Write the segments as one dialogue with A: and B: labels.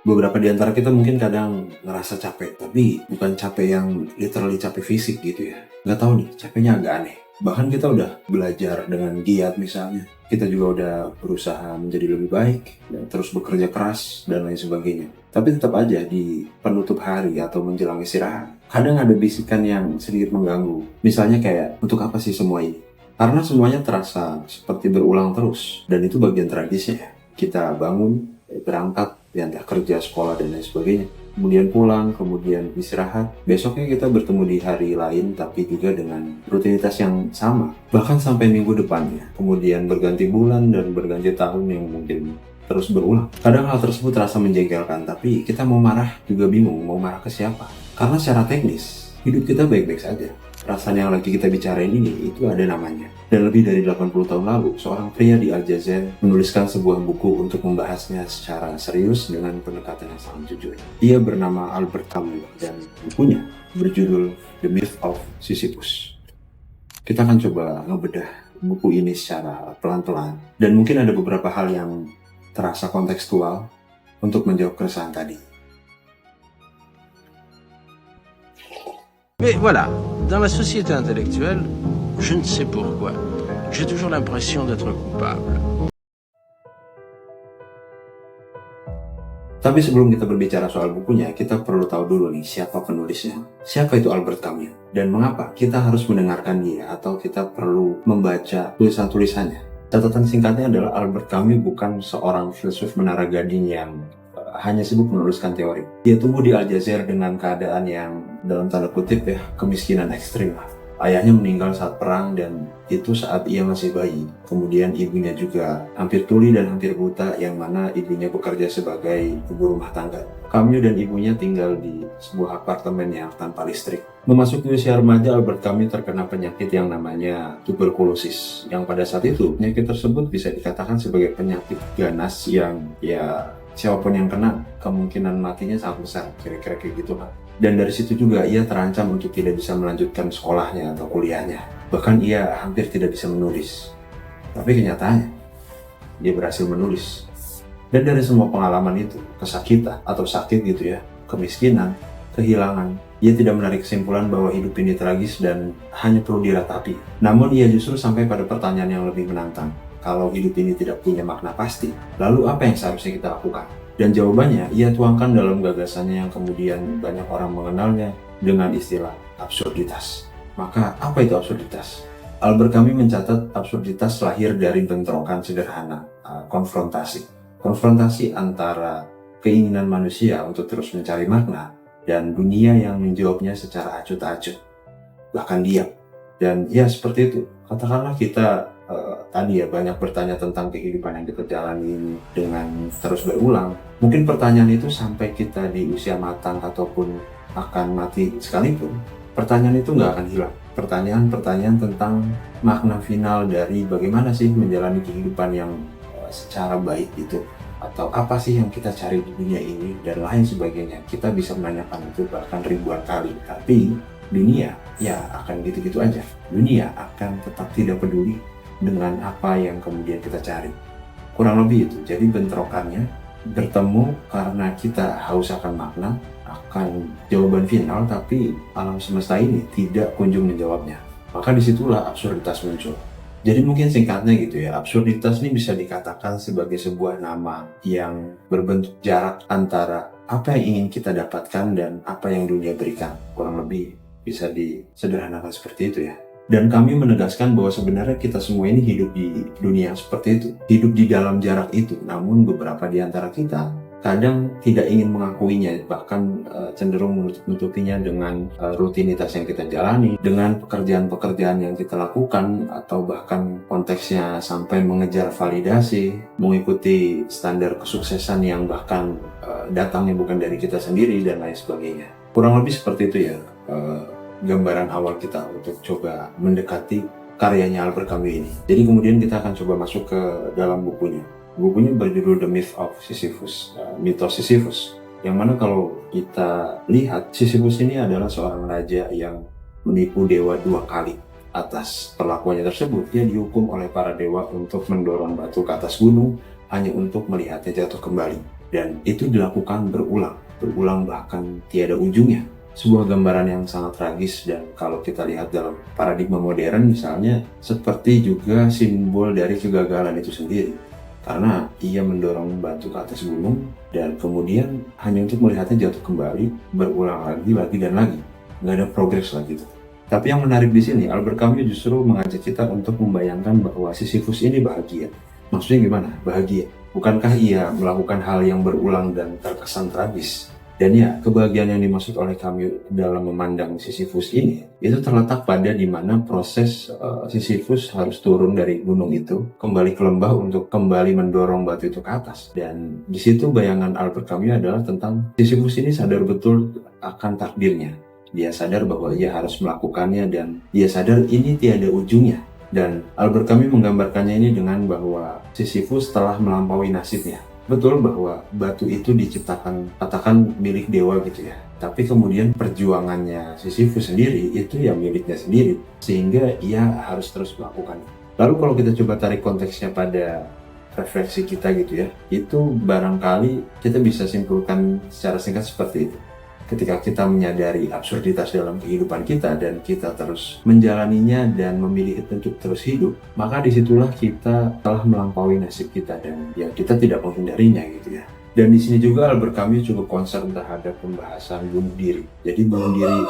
A: Beberapa di antara kita mungkin kadang ngerasa capek, tapi bukan capek yang literally capek fisik gitu ya. Nggak tahu nih, capeknya agak aneh. Bahkan kita udah belajar dengan giat misalnya. Kita juga udah berusaha menjadi lebih baik, dan terus bekerja keras, dan lain sebagainya. Tapi tetap aja di penutup hari atau menjelang istirahat, kadang ada bisikan yang sedikit mengganggu. Misalnya kayak, untuk apa sih semua ini? Karena semuanya terasa seperti berulang terus, dan itu bagian tragisnya. Kita bangun, berangkat, ya entah kerja, sekolah, dan lain sebagainya. Kemudian pulang, kemudian istirahat. Besoknya kita bertemu di hari lain, tapi juga dengan rutinitas yang sama. Bahkan sampai minggu depannya. Kemudian berganti bulan dan berganti tahun yang mungkin terus berulang. Kadang hal tersebut terasa menjengkelkan, tapi kita mau marah juga bingung mau marah ke siapa. Karena secara teknis, hidup kita baik-baik saja. Perasaan yang lagi kita bicarain ini, itu ada namanya. Dan lebih dari 80 tahun lalu, seorang pria di Aljazair menuliskan sebuah buku untuk membahasnya secara serius dengan pendekatan yang sangat jujur. Dia bernama Albert Camus dan bukunya berjudul The Myth of Sisyphus. Kita akan coba ngebedah buku ini secara pelan-pelan. Dan mungkin ada beberapa hal yang terasa kontekstual untuk menjawab keresahan tadi.
B: Mais voilà, dans la société intellectuelle, je ne sais pourquoi, j'ai toujours l'impression d'être coupable.
A: Tapi sebelum kita berbicara soal bukunya, kita perlu tahu dulu nih siapa penulisnya. Siapa itu Albert Camus? Dan mengapa kita harus mendengarkan dia atau kita perlu membaca tulisan-tulisannya? Catatan singkatnya adalah Albert Camus bukan seorang filsuf menara gading yang hanya sibuk menuliskan teori. Dia tumbuh di Aljazair dengan keadaan yang dalam tanda kutip ya, kemiskinan ekstrim. Ayahnya meninggal saat perang dan itu saat ia masih bayi. Kemudian ibunya juga hampir tuli dan hampir buta, yang mana ibunya bekerja sebagai ibu rumah tangga. Camus dan ibunya tinggal di sebuah apartemen yang tanpa listrik. Memasuki usia remaja, Albert Camus terkena penyakit yang namanya tuberkulosis, yang pada saat itu penyakit tersebut bisa dikatakan sebagai penyakit ganas yang ya siapapun yang kena kemungkinan matinya sangat besar, kira-kira kayak gitu kan. Dan dari situ juga ia terancam untuk tidak bisa melanjutkan sekolahnya atau kuliahnya. Bahkan ia hampir tidak bisa menulis. Tapi kenyataannya, dia berhasil menulis. Dan dari semua pengalaman itu, kesakitan atau sakit gitu ya, kemiskinan, kehilangan, ia tidak menarik kesimpulan bahwa hidup ini tragis dan hanya perlu diratapi. Namun ia justru sampai pada pertanyaan yang lebih menantang. Kalau hidup ini tidak punya makna pasti, lalu apa yang seharusnya kita lakukan? Dan jawabannya ia tuangkan dalam gagasannya yang kemudian banyak orang mengenalnya dengan istilah absurditas. Maka apa itu absurditas? Albert Camus mencatat absurditas lahir dari bentrokan sederhana, konfrontasi. Konfrontasi antara keinginan manusia untuk terus mencari makna dan dunia yang menjawabnya secara acut tak acut, bahkan diam. Dan ya seperti itu, katakanlah kita tadi ya banyak bertanya tentang kehidupan yang kita jalani ini dengan terus berulang. Mungkin pertanyaan itu sampai kita di usia matang ataupun akan mati sekalipun, pertanyaan itu nggak akan hilang. Pertanyaan-pertanyaan tentang makna final dari bagaimana sih menjalani kehidupan yang secara baik itu, atau apa sih yang kita cari di dunia ini dan lain sebagainya. Kita bisa menanyakan itu bahkan ribuan kali, tapi dunia ya akan gitu-gitu aja. Dunia akan tetap tidak peduli dengan apa yang kemudian kita cari. Kurang lebih itu. Jadi bentrokannya bertemu karena kita haus akan makna, akan jawaban final, tapi alam semesta ini tidak kunjung menjawabnya. Maka disitulah absurditas muncul. Jadi mungkin singkatnya gitu ya, absurditas ini bisa dikatakan sebagai sebuah nama yang berbentuk jarak antara apa yang ingin kita dapatkan dan apa yang dunia berikan. Kurang lebih bisa disederhanakan seperti itu ya. Dan kami menegaskan bahwa sebenarnya kita semua ini hidup di dunia seperti itu, hidup di dalam jarak itu. Namun beberapa di antara kita kadang tidak ingin mengakuinya, bahkan cenderung menutupinya dengan rutinitas yang kita jalani, dengan pekerjaan-pekerjaan yang kita lakukan, atau bahkan konteksnya sampai mengejar validasi, mengikuti standar kesuksesan yang bahkan datangnya bukan dari kita sendiri dan lain sebagainya. Kurang lebih seperti itu ya. Gambaran awal kita untuk coba mendekati karyanya Albert Camus ini. Jadi kemudian kita akan coba masuk ke dalam bukunya. Bukunya berjudul The Myth of Sisyphus, mitos Sisyphus. Yang mana kalau kita lihat, Sisyphus ini adalah seorang raja yang menipu dewa 2 kali. Atas perlakuannya tersebut, dia dihukum oleh para dewa untuk mendorong batu ke atas gunung hanya untuk melihatnya jatuh kembali. Dan itu dilakukan berulang bahkan tiada ujungnya. Sebuah gambaran yang sangat tragis, dan kalau kita lihat dalam paradigma modern misalnya, seperti juga simbol dari kegagalan itu sendiri. Karena ia mendorong batu ke atas gunung dan kemudian hanya untuk melihatnya jatuh kembali, berulang lagi dan lagi. Nggak ada progres lagi gitu. Tapi yang menarik di sini, Albert Camus justru mengajak kita untuk membayangkan bahwa Sisyphus ini bahagia. Maksudnya gimana? Bahagia. Bukankah ia melakukan hal yang berulang dan terkesan tragis? Dan ya, kebahagiaan yang dimaksud oleh Camus dalam memandang Sisyphus ini, itu terletak pada dimana proses Sisyphus harus turun dari gunung itu, kembali ke lembah untuk kembali mendorong batu itu ke atas. Dan di situ bayangan Albert Camus adalah tentang Sisyphus ini sadar betul akan takdirnya. Dia sadar bahwa ia harus melakukannya dan dia sadar ini tiada ujungnya. Dan Albert Camus menggambarkannya ini dengan bahwa Sisyphus telah melampaui nasibnya. Betul bahwa batu itu diciptakan, katakan milik dewa gitu ya. Tapi kemudian perjuangannya Sisyphus sendiri itu ya miliknya sendiri. Sehingga ia harus terus melakukannya. Lalu kalau kita coba tarik konteksnya pada refleksi kita gitu ya. Itu barangkali kita bisa simpulkan secara singkat seperti itu. Ketika kita menyadari absurditas dalam kehidupan kita dan kita terus menjalaninya dan memilih untuk terus hidup, maka disitulah kita telah melampaui nasib kita dan ya kita tidak menghindarinya gitu ya. Dan di sini juga Albert Camus cukup concern terhadap pembahasan bunuh diri. Jadi bunuh diri.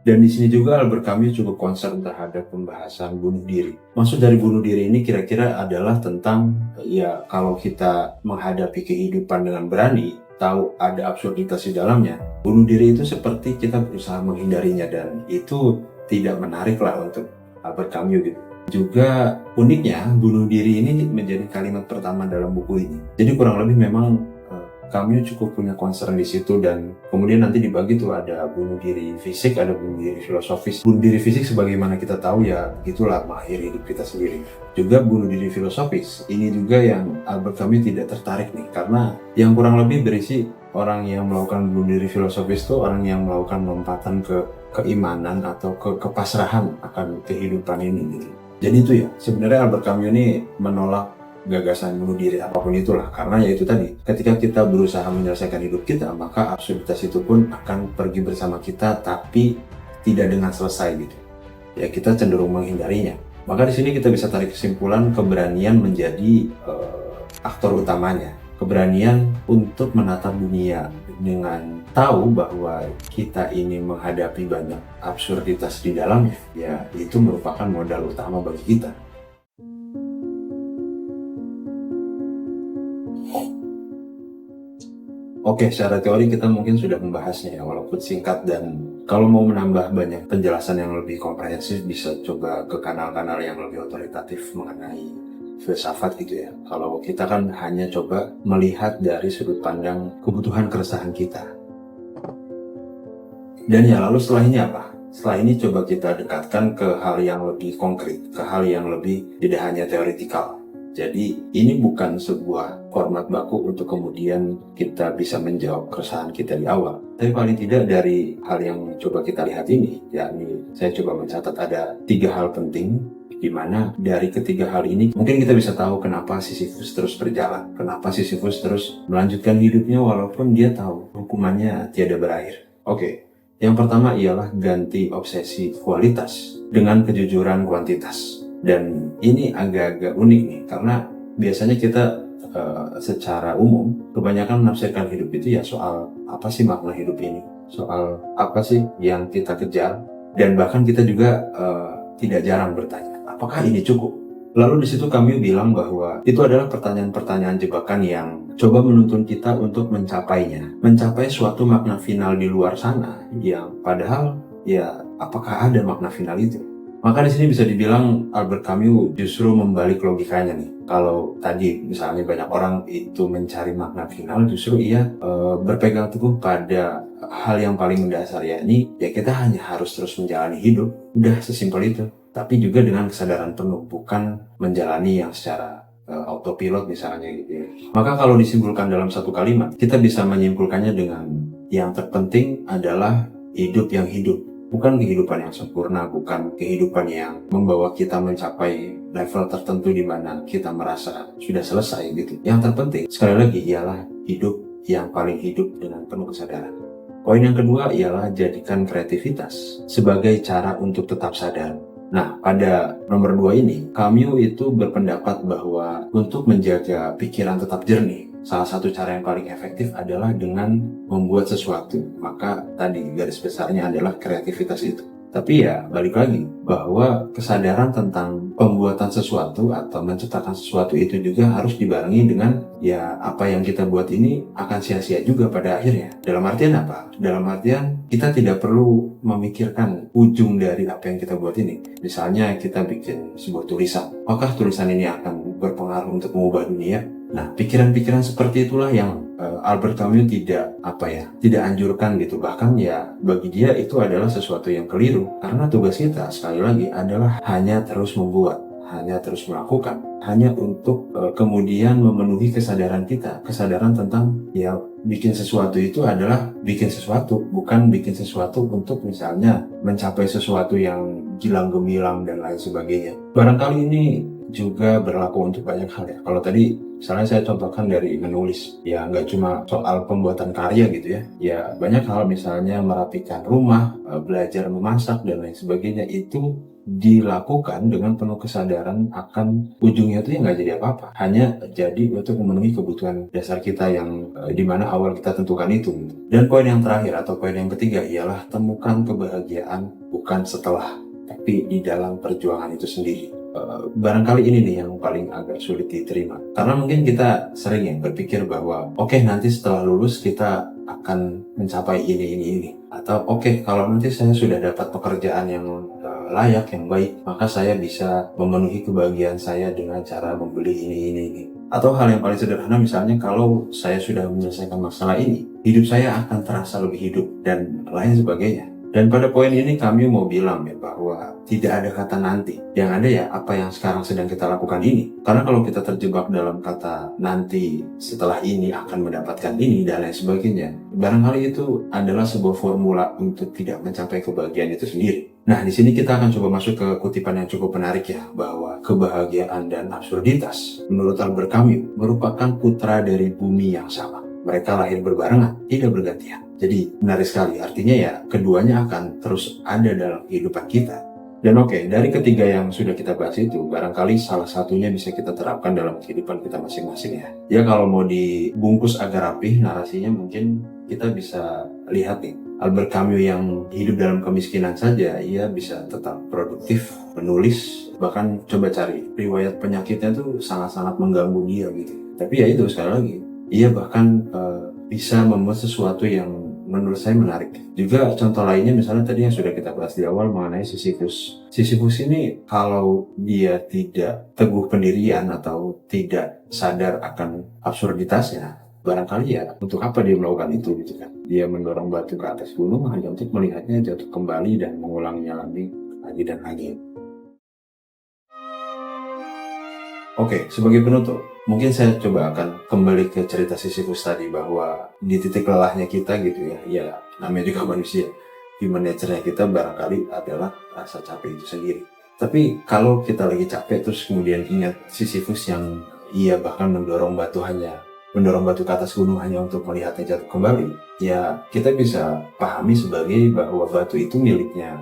A: Dan di sini juga Albert Camus cukup concern terhadap pembahasan bunuh diri. Maksud dari bunuh diri ini kira-kira adalah tentang ya kalau kita menghadapi kehidupan dengan berani, tahu ada absurditas di dalamnya, bunuh diri itu seperti kita berusaha menghindarinya dan itu tidak menarik lah untuk Albert Camus gitu. Juga uniknya bunuh diri ini menjadi kalimat pertama dalam buku ini. Jadi kurang lebih memang Camus cukup punya concern di situ dan kemudian nanti dibagi tuh ada bunuh diri fisik, ada bunuh diri filosofis. Bunuh diri fisik sebagaimana kita tahu ya itulah mengakhiri hidup kita sendiri. Juga bunuh diri filosofis, ini juga yang Albert Camus tidak tertarik nih karena yang kurang lebih berisi orang yang melakukan bunuh diri filosofis itu orang yang melakukan lompatan ke keimanan atau ke kepasrahan akan kehidupan ini gitu. Jadi itu ya sebenarnya Albert Camus ini menolak gagasan bunuh diri apapun itulah karena ya itu tadi ketika kita berusaha menyelesaikan hidup kita maka absurditas itu pun akan pergi bersama kita tapi tidak dengan selesai gitu ya kita cenderung menghindarinya. Maka di sini kita bisa tarik kesimpulan keberanian menjadi aktor utamanya, keberanian untuk menatap dunia dengan tahu bahwa kita ini menghadapi banyak absurditas di dalamnya ya itu merupakan modal utama bagi kita. Oke, secara teori kita mungkin sudah membahasnya ya, walaupun singkat dan kalau mau menambah banyak penjelasan yang lebih komprehensif bisa coba ke kanal-kanal yang lebih otoritatif mengenai filsafat gitu ya. Kalau kita kan hanya coba melihat dari sudut pandang kebutuhan keresahan kita. Dan ya lalu setelah ini apa? Setelah ini coba kita dekatkan ke hal yang lebih konkret, ke hal yang lebih tidak hanya teoretikal. Jadi ini bukan sebuah format baku untuk kemudian kita bisa menjawab keresahan kita di awal. Tapi paling tidak dari hal yang coba kita lihat ini, yakni saya coba mencatat ada 3 hal penting di mana dari ketiga hal ini mungkin kita bisa tahu kenapa Sisyphus terus berjalan. Kenapa Sisyphus terus melanjutkan hidupnya walaupun dia tahu hukumannya tiada berakhir. Oke, yang pertama ialah ganti obsesi kualitas dengan kejujuran kuantitas. Dan ini agak-agak unik nih, karena biasanya kita secara umum kebanyakan menafsirkan hidup itu ya soal apa sih makna hidup ini, soal apa sih yang kita kejar, dan bahkan kita juga tidak jarang bertanya, apakah ini cukup? Lalu di situ kami bilang bahwa itu adalah pertanyaan-pertanyaan jebakan yang coba menuntun kita untuk mencapainya, mencapai suatu makna final di luar sana, yang padahal ya apakah ada makna final itu? Maka di sini bisa dibilang Albert Camus justru membalik logikanya nih. Kalau tadi misalnya banyak orang itu mencari makna final, justru ia berpegang teguh pada hal yang paling mendasar, yakni ya kita hanya harus terus menjalani hidup. Udah sesimpel itu. Tapi juga dengan kesadaran penuh, bukan menjalani yang secara autopilot misalnya gitu ya. Maka kalau disimpulkan dalam satu kalimat, kita bisa menyimpulkannya dengan yang terpenting adalah hidup yang hidup. Bukan kehidupan yang sempurna, bukan kehidupan yang membawa kita mencapai level tertentu di mana kita merasa sudah selesai gitu. Yang terpenting sekali lagi ialah hidup yang paling hidup dengan penuh kesadaran. Poin yang kedua ialah jadikan kreativitas sebagai cara untuk tetap sadar. Nah, pada nomor 2 ini, Camus itu berpendapat bahwa untuk menjaga pikiran tetap jernih, salah satu cara yang paling efektif adalah dengan membuat sesuatu. Maka tadi garis besarnya adalah kreativitas itu. Tapi ya balik lagi bahwa kesadaran tentang pembuatan sesuatu atau menciptakan sesuatu itu juga harus dibarengi dengan ya apa yang kita buat ini akan sia-sia juga pada akhirnya. Dalam artian apa? Dalam artian kita tidak perlu memikirkan ujung dari apa yang kita buat ini. Misalnya kita bikin sebuah tulisan. Apakah tulisan ini akan berpengaruh untuk mengubah dunia? Nah, pikiran-pikiran seperti itulah yang Albert Camus tidak anjurkan gitu. Bahkan ya bagi dia itu adalah sesuatu yang keliru. Karena tugas kita sekali lagi adalah hanya terus membuat, hanya terus melakukan, hanya untuk kemudian memenuhi kesadaran kita. Kesadaran tentang ya bikin sesuatu itu adalah bikin sesuatu, bukan bikin sesuatu untuk misalnya mencapai sesuatu yang gilang gemilang dan lain sebagainya. Barangkali ini juga berlaku untuk banyak hal ya. Kalau tadi misalnya saya contohkan dari menulis, ya nggak cuma soal pembuatan karya gitu ya. Ya banyak hal misalnya merapikan rumah, belajar memasak dan lain sebagainya itu dilakukan dengan penuh kesadaran akan ujungnya itu ya nggak jadi apa-apa. Hanya jadi untuk memenuhi kebutuhan dasar kita yang dimana awal kita tentukan itu. Dan poin yang terakhir atau poin yang ketiga ialah temukan kebahagiaan bukan setelah, tapi di dalam perjuangan itu sendiri. Barangkali ini nih yang paling agak sulit diterima. Karena mungkin kita sering ya berpikir bahwa oke, nanti setelah lulus kita akan mencapai ini. Atau oke, kalau nanti saya sudah dapat pekerjaan yang layak, yang baik, maka saya bisa memenuhi kebahagiaan saya dengan cara membeli ini. Atau hal yang paling sederhana misalnya kalau saya sudah menyelesaikan masalah ini, hidup saya akan terasa lebih hidup dan lain sebagainya. Dan pada poin ini kami mau bilang ya bahwa tidak ada kata nanti. Yang ada ya apa yang sekarang sedang kita lakukan ini. Karena kalau kita terjebak dalam kata nanti setelah ini akan mendapatkan ini dan lain sebagainya, barangkali itu adalah sebuah formula untuk tidak mencapai kebahagiaan itu sendiri. Nah, di sini kita akan coba masuk ke kutipan yang cukup menarik ya, bahwa kebahagiaan dan absurditas menurut Albert Camus merupakan putra dari bumi yang sama. Mereka lahir berbarengan, tidak bergantian. Jadi menarik sekali, artinya ya keduanya akan terus ada dalam kehidupan kita. Dan oke, dari ketiga yang sudah kita bahas itu, barangkali salah satunya bisa kita terapkan dalam kehidupan kita masing-masing ya. Ya kalau mau dibungkus agar rapih narasinya, mungkin kita bisa lihat nih, Albert Camus yang hidup dalam kemiskinan saja, ia bisa tetap produktif, menulis, bahkan coba cari riwayat penyakitnya tuh sangat-sangat mengganggu dia gitu. Tapi ya itu sekali lagi, ia bahkan bisa membuat sesuatu yang menurut saya menarik. Juga contoh lainnya misalnya tadi yang sudah kita bahas di awal mengenai Sisyphus. Sisyphus ini kalau dia tidak teguh pendirian atau tidak sadar akan absurditasnya, barangkali ya untuk apa dia melakukan itu gitu kan. Dia mendorong batu ke atas gunung hanya untuk melihatnya jatuh kembali dan mengulanginya lagi dan lagi. Oke, sebagai penutup, mungkin saya coba akan kembali ke cerita Sisyphus tadi bahwa di titik lelahnya kita gitu ya namanya juga manusia, human nature-nya kita barangkali adalah rasa capek itu sendiri. Tapi kalau kita lagi capek terus kemudian ingat Sisyphus yang ia bahkan mendorong batu ke atas gunung hanya untuk melihatnya jatuh kembali, ya kita bisa pahami sebagai bahwa batu itu miliknya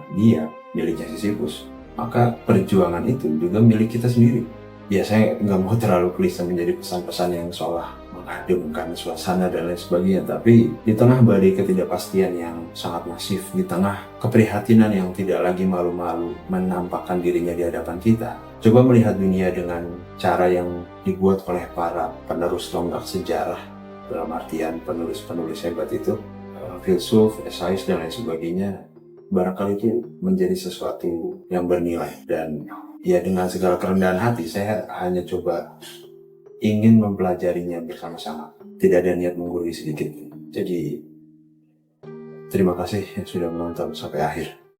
A: Sisyphus. Maka perjuangan itu juga milik kita sendiri. Ya saya nggak mau terlalu klise menjadi pesan-pesan yang seolah mengademkan suasana dan lain sebagainya, tapi di tengah badai ketidakpastian yang sangat masif, di tengah keprihatinan yang tidak lagi malu-malu menampakkan dirinya di hadapan kita, coba melihat dunia dengan cara yang dibuat oleh para penerus tonggak sejarah, dalam artian penulis-penulis hebat itu, filsuf, esais dan lain sebagainya. Barangkali itu menjadi sesuatu yang bernilai. Dan ya dengan segala kerendahan hati saya hanya coba ingin mempelajarinya bersama-sama. Tidak ada niat menggurui sedikit. Jadi terima kasih yang sudah menonton sampai akhir.